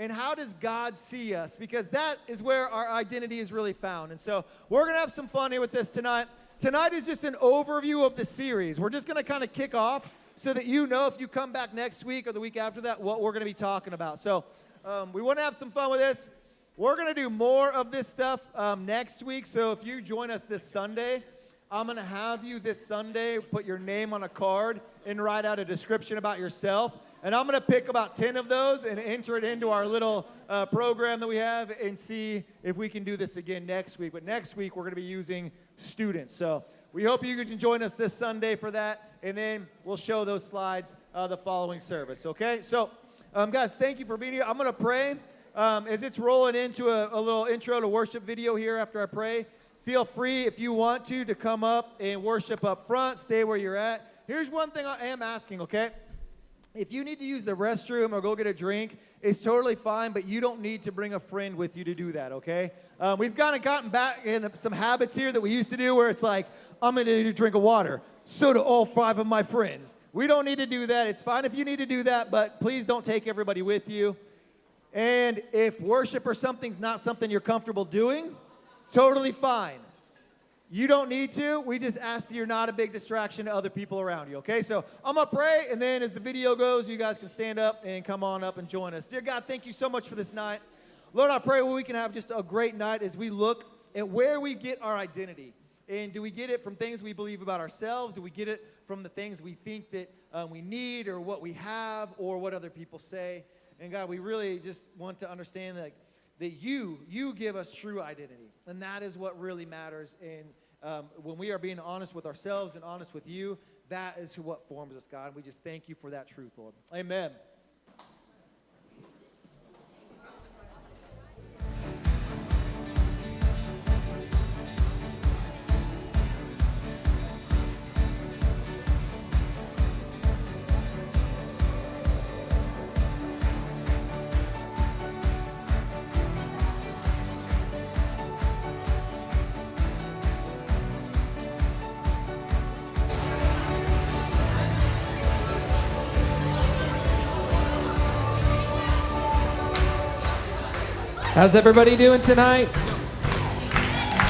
and how does God see us? Because that is where our identity is really found. And so we're going to have some fun here with this tonight. Tonight is just an overview of the series. We're just going to kind of kick off so that you know if you come back next week or the week after that what we're going to be talking about. So we want to have some fun with this. We're going to do more of this stuff next week. So if you join us this Sunday, I'm going to have you this Sunday put your name on a card and write out a description about yourself. And I'm going to pick about 10 of those and enter it into our little program that we have and see if we can do this again next week. But next week, we're going to be using students. So we hope you can join us this Sunday for that. And then we'll show those slides the following service, okay? So, guys, thank you for being here. I'm going to pray. As it's rolling into a little intro to worship video here after I pray, feel free, if you want to come up and worship up front. Stay where you're at. Here's one thing I am asking, okay? If you need to use the restroom or go get a drink, it's totally fine, but you don't need to bring a friend with you to do that, okay? We've kind of gotten back in some habits here that we used to do where it's like, I'm going to need a drink of water. So do all 5 of my friends. We don't need to do that. It's fine if you need to do that, but please don't take everybody with you. And if worship or something's not something you're comfortable doing, totally fine. You don't need to. We just ask that you're not a big distraction to other people around you, okay? So I'm going to pray, and then as the video goes, you guys can stand up and come on up and join us. Dear God, thank you so much for this night. Lord, I pray we can have just a great night as we look at where we get our identity. And do we get it from things we believe about ourselves? Do we get it from the things we think that we need or what we have or what other people say? And God, we really just want to understand that you give us true identity. And that is what really matters. And when we are being honest with ourselves and honest with you, that is what forms us, God. And we just thank you for that truth, Lord. Amen. How's everybody doing tonight?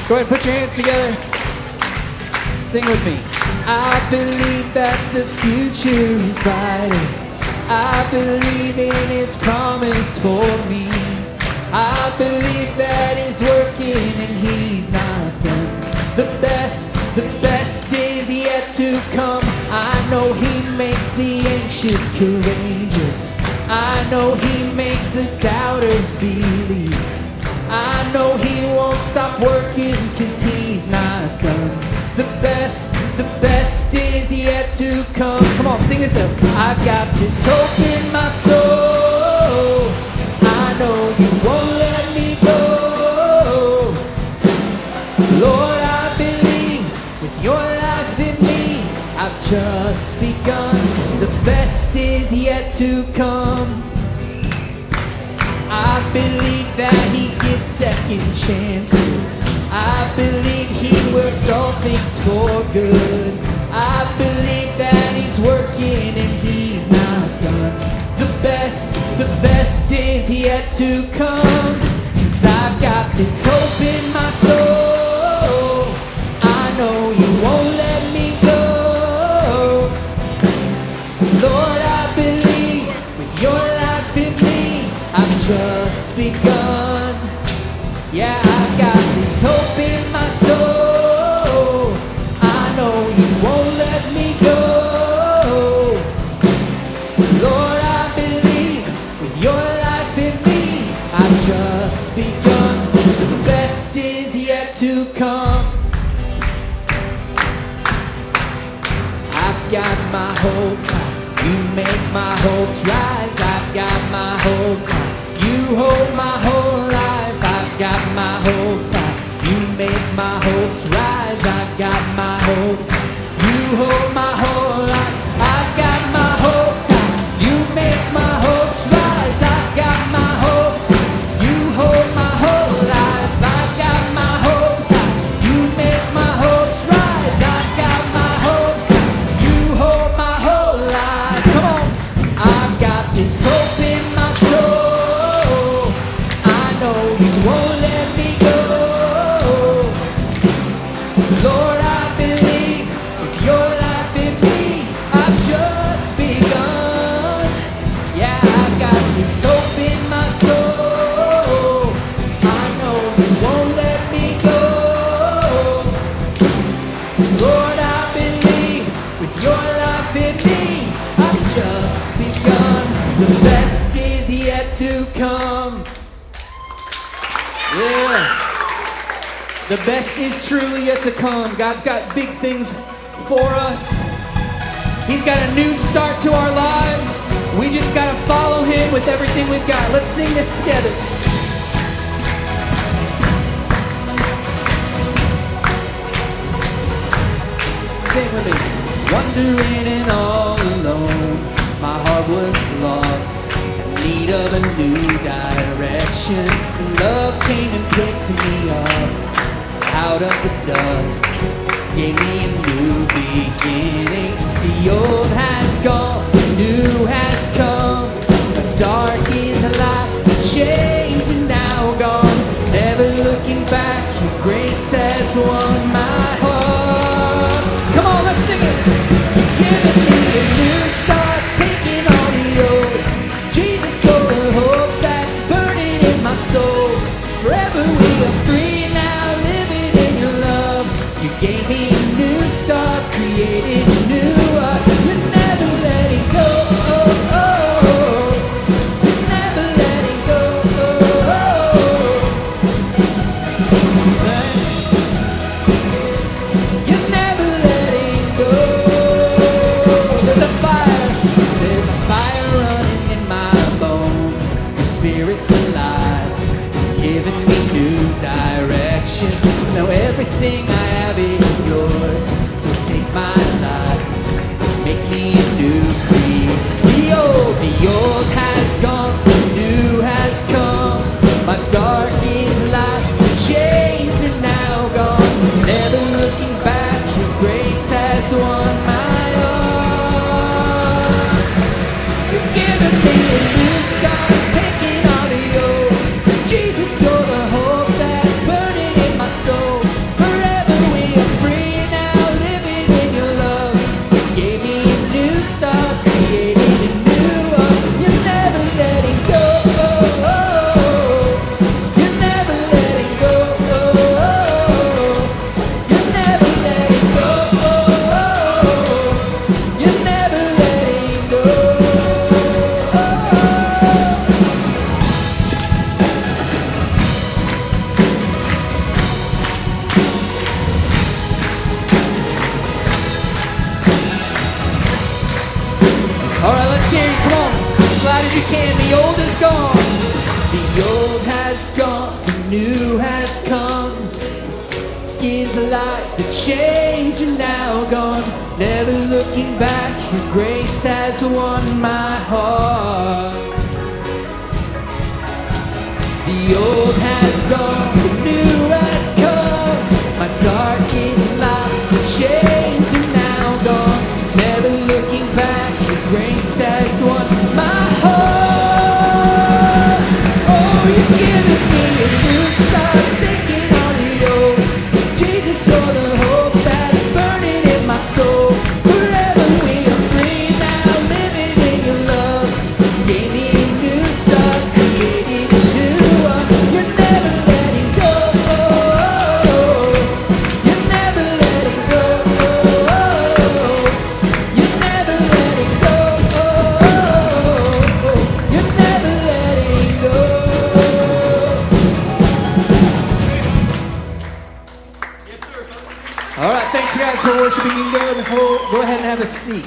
Go ahead and put your hands together. Sing with me. I believe that the future is brighter. I believe in His promise for me. I believe that He's working and He's not done. The best is yet to come. I know He makes the anxious courageous. I know He makes the doubters believe. I know He won't stop working 'cause He's not done. The best is yet to come. Come on, sing this up. I've got this hope in my soul. I know You won't let me go. Lord, I believe with Your life in me, I've just begun. The best is yet to come. I believe that He gives second chances. I believe He works all things for good. I believe that He's working and He's not done. The best is yet to come. 'Cause I've got this hope in my soul. I know You won't let me go. Lord, I believe with Your life in me, I've just begun. Yeah, I've got this hope in my soul. I know You won't let me go. Lord, I believe with Your life in me, I've just begun. The best is yet to come. I've got my hopes high. You make my hopes rise. I've got my hopes high. You hold my whole life. I've got my hopes high. You make my hopes rise. I've got my hopes high. You hold my whole life. I've got my hopes high. You make my hopes rise. I've got my hopes high. You hold my whole life. I've got my hopes high. You make my hopes rise. I've got my hopes high. You hold my whole life. Come on. I've got this hope in my soul. yet to come. Yeah. The best is truly yet to come. God's got big things for us. He's got a new start to our lives. We just gotta follow him with everything we've got. Let's sing this together. Sing with me. Wandering and all alone, my heart was lost, in need of a new direction. And love came and picked me up out of the dust, gave me a new beginning. The old has gone, the new has come. The dark is light, the chains are now gone. Never looking back, your grace has won my heart. Come on, let's sing it. You're giving me a new start, taking all the old. Jesus stole the hope that's burning in my soul. Forever we are free now, living in your love. You gave me a new start, created a new heart. You're never letting go. You're never letting go. You're never letting go. There's a fire running in my bones. Your spirit's alive, it's giving me new direction. Now everything I have is yours, so take my life, make me a new creed. The old has gone, the new has come. My dark is light, the chains are now gone. Never looking back, your grace has won my heart. You've given me a new start, taking all the old. Jesus, you're the hope that's burning in my soul. Forever we are free now, living in your love. You gave me a new start, created a new heart. You're never letting go. You're never letting go. You're never letting go. You're never letting go. All right, let's hear you. Come on, as loud as you can. The old is gone. The old has gone. The new has come. Is light. The chains are now gone. Never looking back. Your grace has won my heart. The old has gone. The new has come. My dark is light. The chains are now gone. Never looking back, your grace has won my heart. Oh, you've given me a new start, taking all the old. Jesus, you're the hope that's burning in my soul. Forever we are free now, living in your love. Gave me a new start, created a new one. You're never letting go. You're never letting go. You're never letting go. You're never letting go. All right, thanks you guys for worshiping. You can go ahead and have a seat.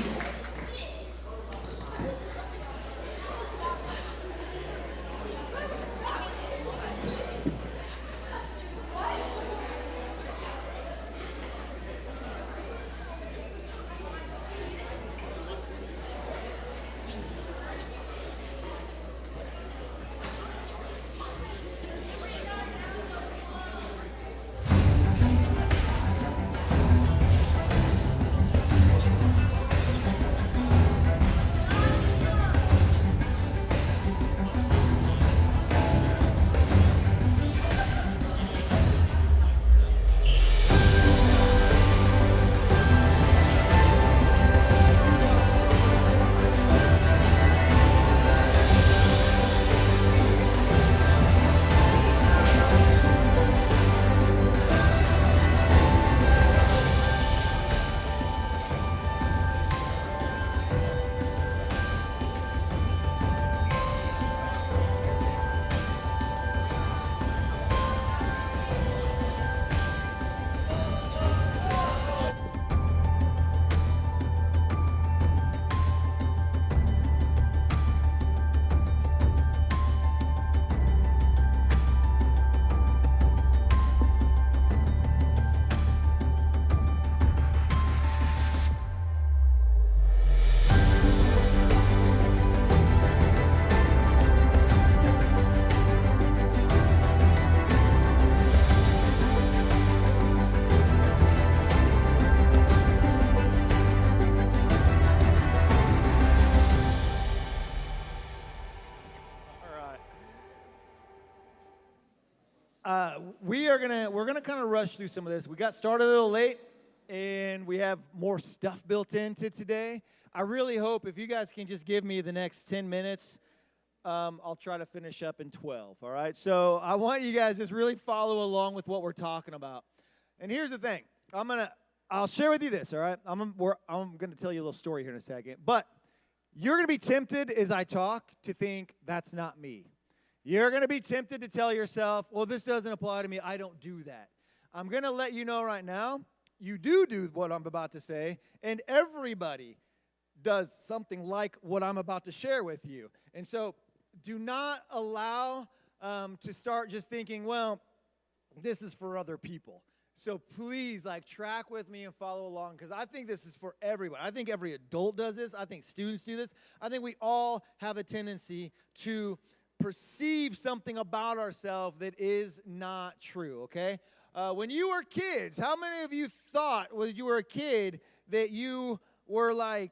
we're gonna kind of rush through some of this. We got started a little late, and we have more stuff built into today. I really hope if you guys can just give me the next 10 minutes, I'll try to finish up in 12. All right. So I want you guys just really follow along with what we're talking about. And here's the thing. I'll share with you this. All right. I'm gonna tell you a little story here in a second, but you're gonna be tempted as I talk to think that's not me. You're going to be tempted to tell yourself, well, this doesn't apply to me. I don't do that. I'm going to let you know right now, you do what I'm about to say, and everybody does something like what I'm about to share with you. And so do not allow to start just thinking, well, this is for other people. So please, track with me and follow along, because I think this is for everybody. I think every adult does this. I think students do this. I think we all have a tendency to perceive something about ourselves that is not true, okay? When you were kids, how many of you thought when you were a kid that you were I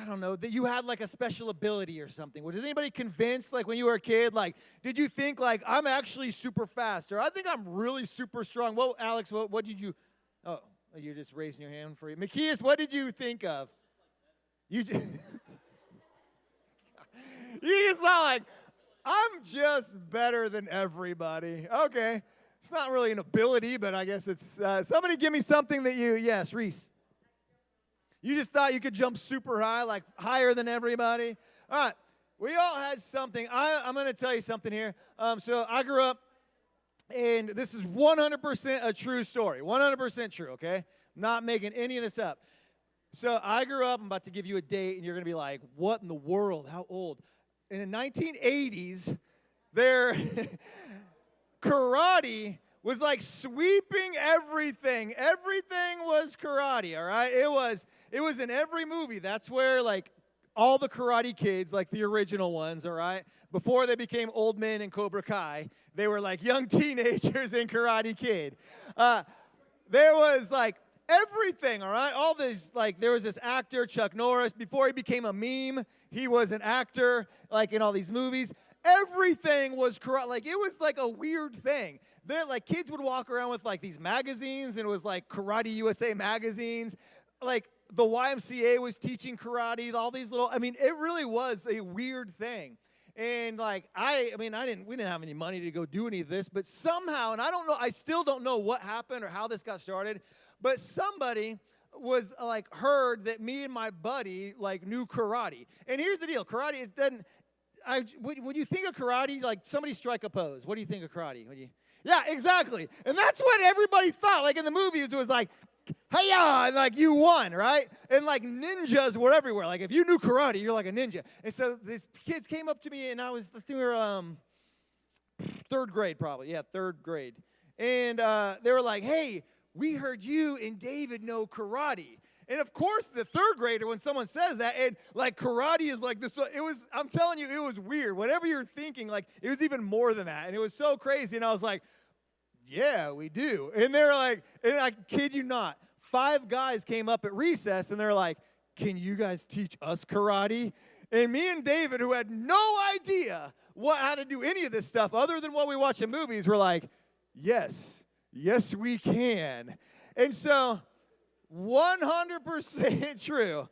don't know, that you had like a special ability or something? Was anybody convinced, when you were a kid, did you think, I'm actually super fast, or I think I'm really super strong? Well, Alex, what did you, oh, you're just raising your hand for you. Macias, what did you think of? You just... You just thought, I'm just better than everybody. Okay. It's not really an ability, but I guess it's, somebody give me something that yes, Reese. You just thought you could jump super high, higher than everybody? All right. We all had something. I'm going to tell you something here. So I grew up, and this is 100% a true story. 100% true, okay? I'm not making any of this up. So I grew up. I'm about to give you a date, and you're going to be like, what in the world? How old? In the 1980s, karate was sweeping everything. Everything was karate, all right? It was in every movie. That's where all the Karate Kids, the original ones, all right? Before they became old men in Cobra Kai, they were young teenagers in Karate Kid. There was everything, all right? All this, there was this actor, Chuck Norris. Before he became a meme, he was an actor, in all these movies. Everything was karate. It was a weird thing. There, kids would walk around with these magazines, and it was Karate USA magazines. The YMCA was teaching karate. All these little, it really was a weird thing. And we didn't have any money to go do any of this, but somehow, and I still don't know what happened or how this got started, but somebody was heard that me and my buddy knew karate. And here's the deal: karate is doesn't. When you think of karate, somebody strike a pose. What do you think of karate? Yeah, exactly. And that's what everybody thought. In the movies, it was hey-ya, and you won, right? And ninjas were everywhere. If you knew karate, you're a ninja. And so these kids came up to me, and we were third grade probably. Yeah, third grade. And they were like, hey, we heard you and David know karate. And of course, the third grader, when someone says that, and karate is this, I'm telling you, it was weird. Whatever you're thinking, it was even more than that. And it was so crazy. And I was like, yeah, we do. And they're and I kid you not, 5 guys came up at recess, and they're like, can you guys teach us karate? And me and David, who had no idea how to do any of this stuff other than what we watch in movies, were like, yes, we can. And so 100% true.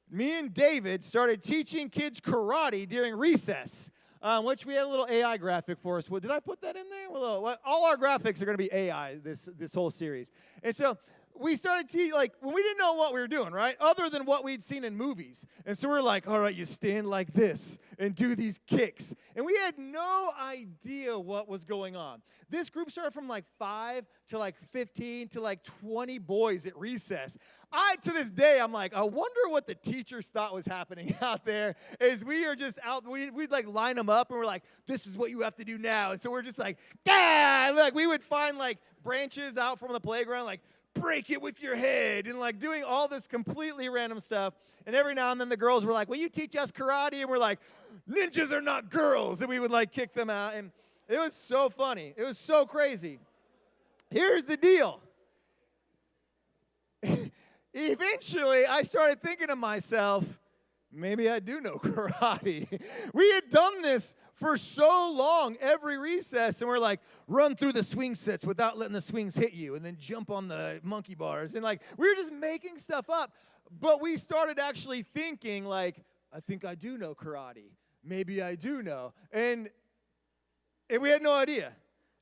Me and David started teaching kids karate during recess, which we had a little AI graphic for us. Well, did I put that in there? Well, all our graphics are going to be AI this whole series. And so we started teaching, when we didn't know what we were doing, right? Other than what we'd seen in movies. And so we're like, all right, you stand like this and do these kicks. And we had no idea what was going on. This group started from 5 to 15 to 20 boys at recess. To this day, I'm like, I wonder what the teachers thought was happening out there as we are just out. We'd line them up, and we're like, this is what you have to do now. And so we're just we would find branches out from the playground, break it with your head, and doing all this completely random stuff. And every now and then the girls were like, will you teach us karate? And we're like, ninjas are not girls. And we would kick them out. And it was so funny. It was so crazy. Here's the deal. Eventually, I started thinking to myself, maybe I do know karate. We had done this for so long, every recess, and we're like, run through the swing sets without letting the swings hit you, and then jump on the monkey bars. And like, we were just making stuff up. But we started actually thinking, like, I think I do know karate. Maybe I do know. And we had no idea.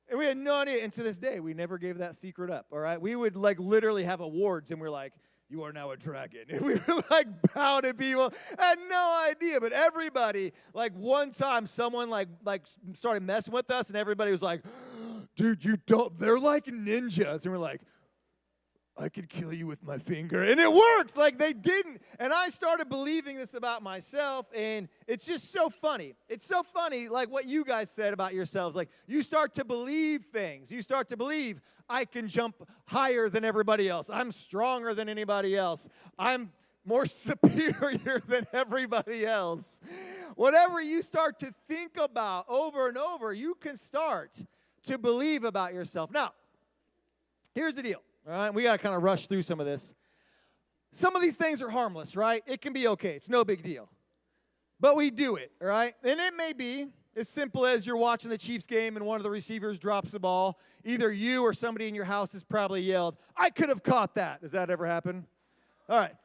And we had no idea. And to this day, we never gave that secret up, all right? We would, like, literally have awards, and we're like, you are now a dragon. And we were, like, bow to people. I had no idea. But everybody, like, one time, someone, like started messing with us, and everybody was like, dude, you don't, they're like ninjas. And we're like, I could kill you with my finger. And it worked. Like, they didn't. And I started believing this about myself, and it's just so funny. It's so funny, like what you guys said about yourselves. Like, you start to believe things. You start to believe, I can jump higher than everybody else. I'm stronger than anybody else. I'm more superior than everybody else. Whatever you start to think about over and over, you can start to believe about yourself. Now, here's the deal. All right, we got to kind of rush through some of this. Some of these things are harmless, right? It can be okay. It's no big deal. But we do it, all right? And it may be as simple as you're watching the Chiefs game and one of the receivers drops the ball. Either you or somebody in your house has probably yelled, I could have caught that. Does that ever happen? All right.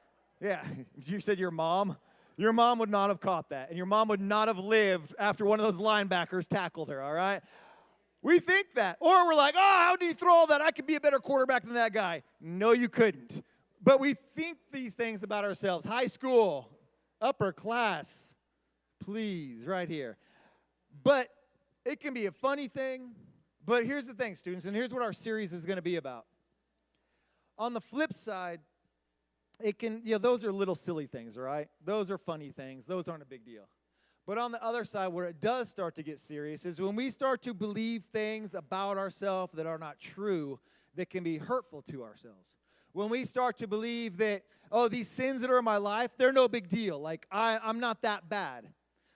Yeah. You said your mom? Your mom would not have caught that. And your mom would not have lived after one of those linebackers tackled her, all right? We think that. Or we're like, oh, how did he throw all that? I could be a better quarterback than that guy. No, you couldn't. But we think these things about ourselves. High school, upper class, please, right here. But it can be a funny thing. But here's the thing, students, and here's what our series is going to be about. On the flip side, it can, those are little silly things, all right? Those are funny things. Those aren't a big deal. But on the other side, where it does start to get serious is when we start to believe things about ourselves that are not true, that can be hurtful to ourselves. When we start to believe that, oh, these sins that are in my life, they're no big deal. Like, I'm not that bad.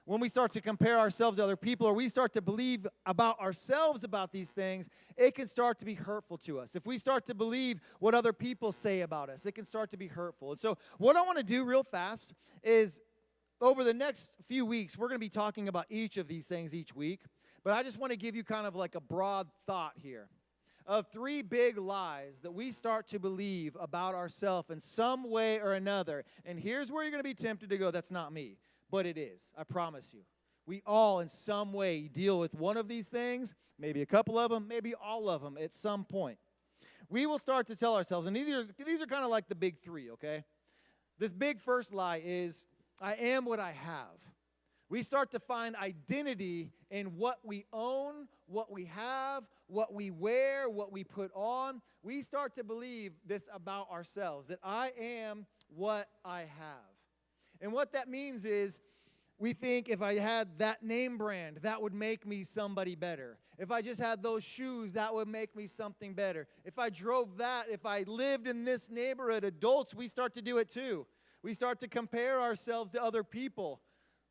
When we start to compare ourselves to other people, or we start to believe about ourselves about these things, it can start to be hurtful to us. If we start to believe what other people say about us, it can start to be hurtful. And so what I want to do real fast is, over the next few weeks, we're going to be talking about each of these things each week. But I just want to give you kind of like a broad thought here of 3 big lies that we start to believe about ourselves in some way or another. And here's where you're going to be tempted to go, that's not me. But it is, I promise you. We all in some way deal with one of these things, maybe a couple of them, maybe all of them at some point. We will start to tell ourselves, and these are kind of like the big 3, okay? This big first lie is, I am what I have. We start to find identity in what we own, what we have, what we wear, what we put on. We start to believe this about ourselves, that I am what I have. And what that means is we think if I had that name brand, that would make me somebody better. If I just had those shoes, that would make me something better. If I drove that, if I lived in this neighborhood, adults, we start to do it too. We start to compare ourselves to other people.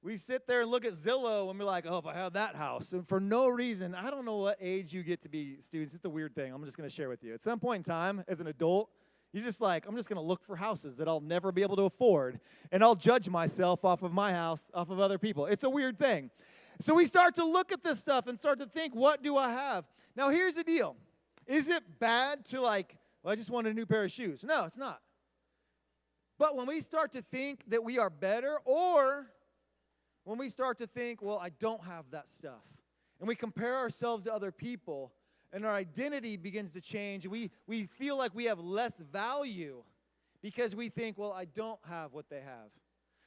We sit there and look at Zillow and we're like, oh, if I had that house. And for no reason, I don't know what age you get to be students. It's a weird thing. I'm just going to share with you. At some point in time, as an adult, you're just like, I'm just going to look for houses that I'll never be able to afford. And I'll judge myself off of my house, off of other people. It's a weird thing. So we start to look at this stuff and start to think, what do I have? Now, here's the deal. Is it bad to like, well, I just want a new pair of shoes? No, it's not. But when we start to think that we are better, or when we start to think, well, I don't have that stuff, and we compare ourselves to other people, and our identity begins to change, and we feel like we have less value because we think, well, I don't have what they have.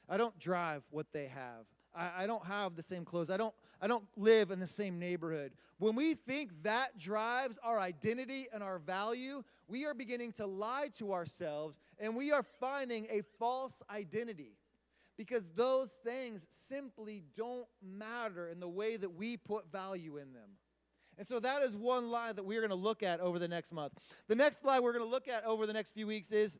I don't drive what they have. I don't have the same clothes. I don't live in the same neighborhood. When we think that drives our identity and our value, we are beginning to lie to ourselves, and we are finding a false identity because those things simply don't matter in the way that we put value in them. And so that is one lie that we're going to look at over the next month. The next lie we're going to look at over the next few weeks is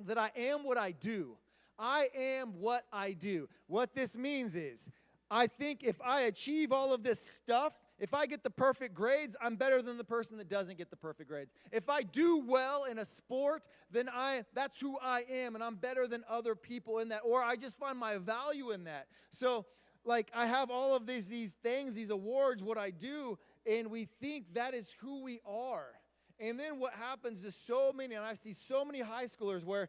that I am what I do. I am what I do. What this means is, I think if I achieve all of this stuff, if I get the perfect grades, I'm better than the person that doesn't get the perfect grades. If I do well in a sport, then that's who I am, and I'm better than other people in that, or I just find my value in that. So like I have all of these things, these awards, what I do, and we think that is who we are. And then what happens is so many, and I see so many high schoolers where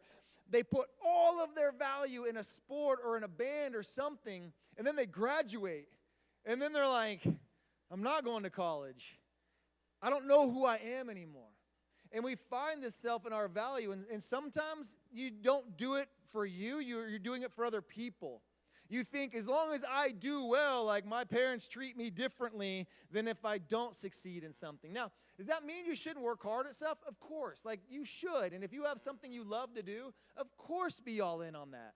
they put all of their value in a sport or in a band or something, and then they graduate. And then they're like, I'm not going to college. I don't know who I am anymore. And we find this self in our value. And sometimes you don't do it for you. You're doing it for other people. You think as long as I do well, like my parents treat me differently than if I don't succeed in something. Now, does that mean you shouldn't work hard at stuff? Of course. Like you should. And if you have something you love to do, of course be all in on that.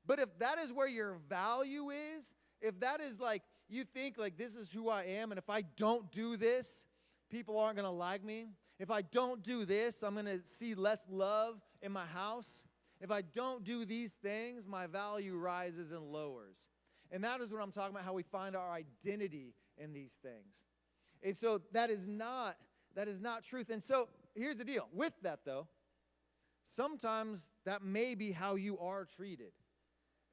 But if that is where your value is, if that is like you think like this is who I am, and if I don't do this, people aren't going to like me. If I don't do this, I'm going to see less love in my house. If I don't do these things, my value rises and lowers. And that is what I'm talking about, how we find our identity in these things. And so that is not truth. And so here's the deal. With that, though, sometimes that may be how you are treated.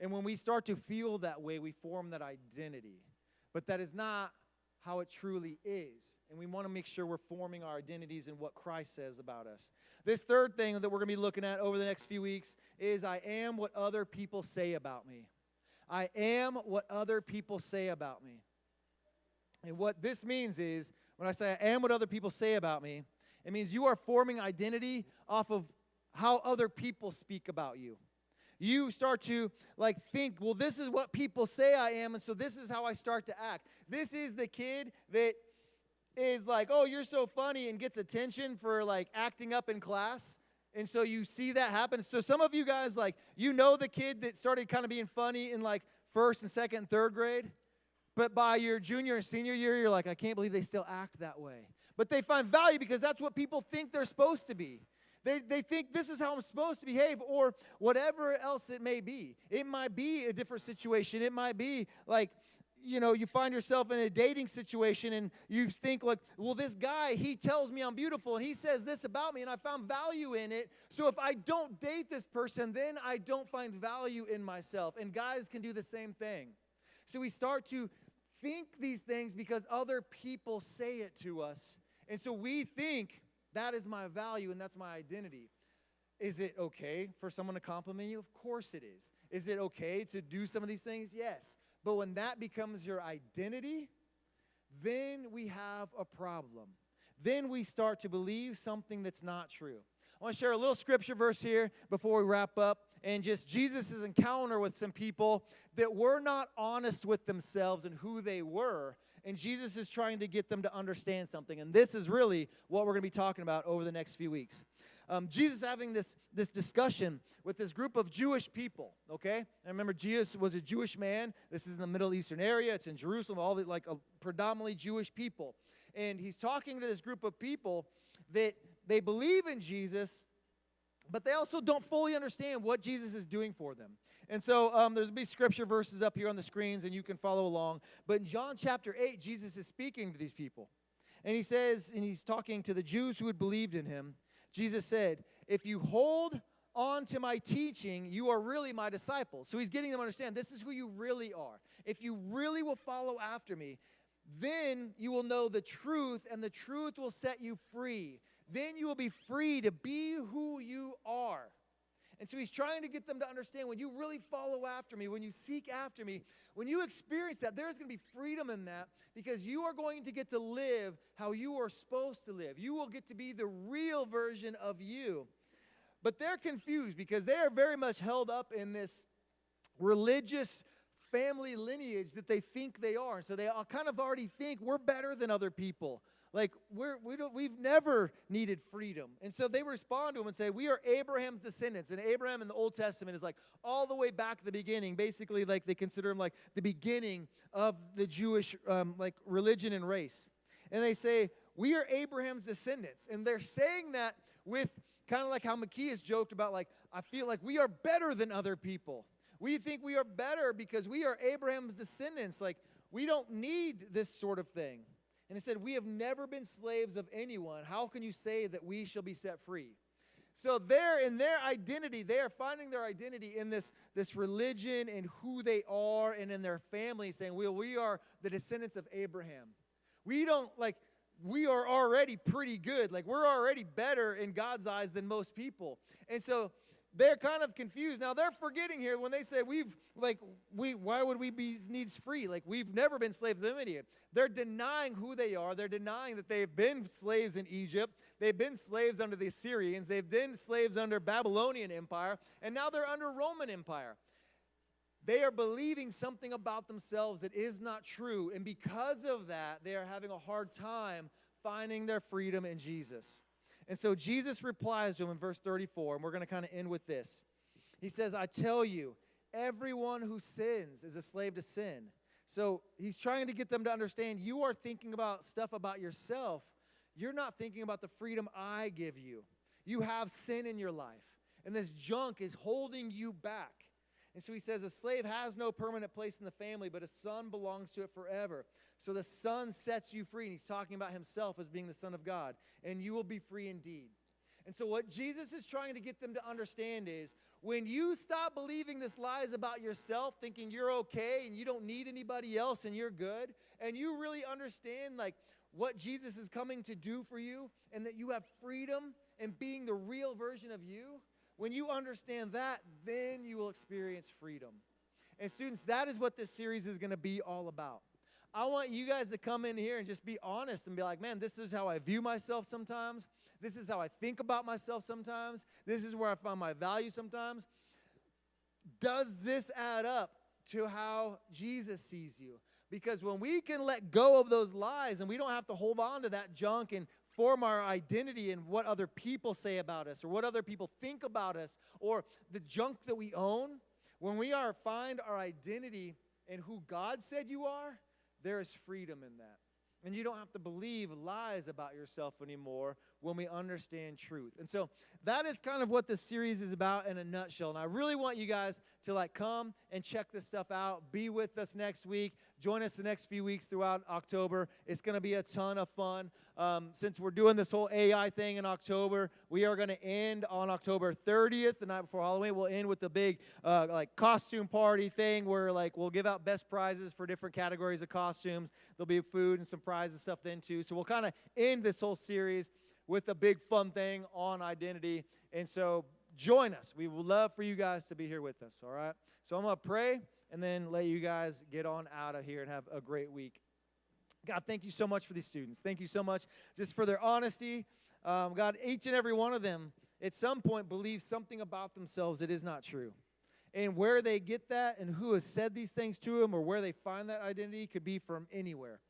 And when we start to feel that way, we form that identity. But that is not how it truly is. And we want to make sure we're forming our identities in what Christ says about us. This third thing that we're going to be looking at over the next few weeks is I am what other people say about me. I am what other people say about me. And what this means is, when I say I am what other people say about me, it means you are forming identity off of how other people speak about you. You start to like think, well, this is what people say I am, and so this is how I start to act. This is the kid that is like, oh, you're so funny, and gets attention for like acting up in class. And so you see that happen. So some of you guys, like, you know the kid that started kind of being funny in like first and second and third grade. But by your junior and senior year, you're like, I can't believe they still act that way. But they find value because that's what people think they're supposed to be. They think this is how I'm supposed to behave, or whatever else it may be. It might be a different situation. It might be like, you know, you find yourself in a dating situation and you think like, well, this guy, he tells me I'm beautiful and he says this about me and I found value in it. So if I don't date this person, then I don't find value in myself. And guys can do the same thing. So we start to think these things because other people say it to us. And so we think, that is my value, and that's my identity. Is it okay for someone to compliment you? Of course it is. Is it okay to do some of these things? Yes. But when that becomes your identity, then we have a problem. Then we start to believe something that's not true. I want to share a little scripture verse here before we wrap up, and just Jesus' encounter with some people that were not honest with themselves and who they were. And Jesus is trying to get them to understand something. And this is really what we're going to be talking about over the next few weeks. Jesus having this discussion with this group of Jewish people, okay? And remember, Jesus was a Jewish man. This is in the Middle Eastern area. It's in Jerusalem, all the, like predominantly Jewish people. And he's talking to this group of people that they believe in Jesus, but they also don't fully understand what Jesus is doing for them. And so there's going to be scripture verses up here on the screens, and you can follow along. But in John chapter 8, Jesus is speaking to these people. And he says, and he's talking to the Jews who had believed in him, Jesus said, if you hold on to my teaching, you are really my disciples. So he's getting them to understand this is who you really are. If you really will follow after me, then you will know the truth, and the truth will set you free. Then you will be free to be who you are. And so he's trying to get them to understand when you really follow after me, when you seek after me, when you experience that, there's going to be freedom in that because you are going to get to live how you are supposed to live. You will get to be the real version of you. But they're confused because they are very much held up in this religious family lineage that they think they are. And so they all kind of already think we're better than other people. Like, we've never needed freedom. And so they respond to him and say, we are Abraham's descendants. And Abraham in the Old Testament is like all the way back to the beginning. Basically, like they consider him like the beginning of the Jewish like religion and race. And they say, we are Abraham's descendants. And they're saying that with kind of like how McKee joked about, like, I feel like we are better than other people. We think we are better because we are Abraham's descendants. Like, we don't need this sort of thing. And he said, we have never been slaves of anyone. How can you say that we shall be set free? So they're in their identity, they are finding their identity in this religion and who they are and in their family, saying, we are the descendants of Abraham. We are already pretty good. Like, we're already better in God's eyes than most people. And so they're kind of confused. Now, they're forgetting here when they say, why would we be needs free? Like, we've never been slaves of any. They're denying who they are. They're denying that they've been slaves in Egypt. They've been slaves under the Assyrians. They've been slaves under Babylonian Empire. And now they're under Roman Empire. They are believing something about themselves that is not true. And because of that, they are having a hard time finding their freedom in Jesus. And so Jesus replies to them in verse 34, and we're going to kind of end with this. He says, I tell you, everyone who sins is a slave to sin. So he's trying to get them to understand, you are thinking about stuff about yourself. You're not thinking about the freedom I give you. You have sin in your life, and this junk is holding you back. And so he says, a slave has no permanent place in the family, but a son belongs to it forever. So the son sets you free, and he's talking about himself as being the Son of God, and you will be free indeed. And so what Jesus is trying to get them to understand is, when you stop believing this lies about yourself, thinking you're okay and you don't need anybody else and you're good, and you really understand like what Jesus is coming to do for you, and that you have freedom in being the real version of you, when you understand that, then you will experience freedom. And students, that is what this series is going to be all about. I want you guys to come in here and just be honest and be like, man, this is how I view myself sometimes. This is how I think about myself sometimes. This is where I find my value sometimes. Does this add up to how Jesus sees you? Because when we can let go of those lies and we don't have to hold on to that junk and form our identity in what other people say about us or what other people think about us or the junk that we own, when we find our identity in who God said you are, there is freedom in that. And you don't have to believe lies about yourself anymore when we understand truth. And so that is kind of what this series is about in a nutshell. And I really want you guys to come and check this stuff out. Be with us next week. Join us the next few weeks throughout October. It's going to be a ton of fun. Since we're doing this whole AI thing in October, we are going to end on October 30th, the night before Halloween. We'll end with the big costume party thing where we'll give out best prizes for different categories of costumes. There'll be food and some prizes stuff then too. So we'll kind of end this whole series with a big fun thing on identity. And so join us. We would love for you guys to be here with us, all right? So I'm going to pray and then let you guys get on out of here and have a great week. God, thank you so much for these students. Thank you so much just for their honesty. God, each and every one of them at some point believes something about themselves that is not true. And where they get that and who has said these things to them or where they find that identity could be from anywhere.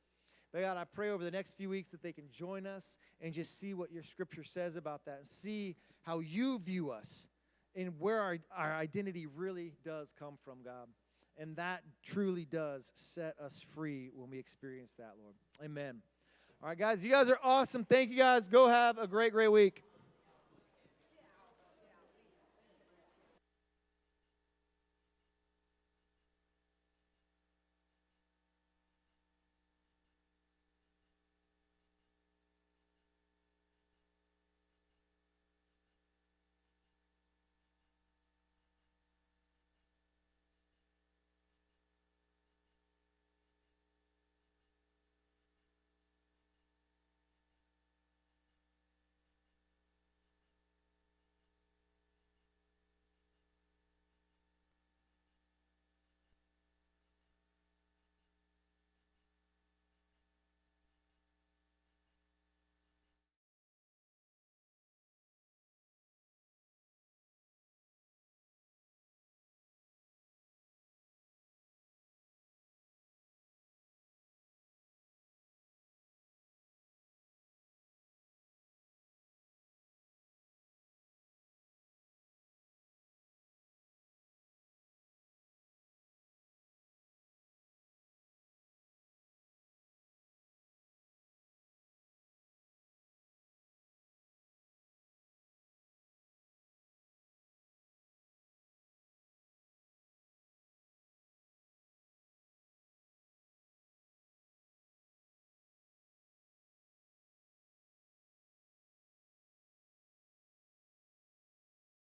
But God, I pray over the next few weeks that they can join us and just see what your scripture says about that and see how you view us and where our identity really does come from, God. And that truly does set us free when we experience that, Lord. Amen. All right, guys, you guys are awesome. Thank you, guys. Go have a great, great week.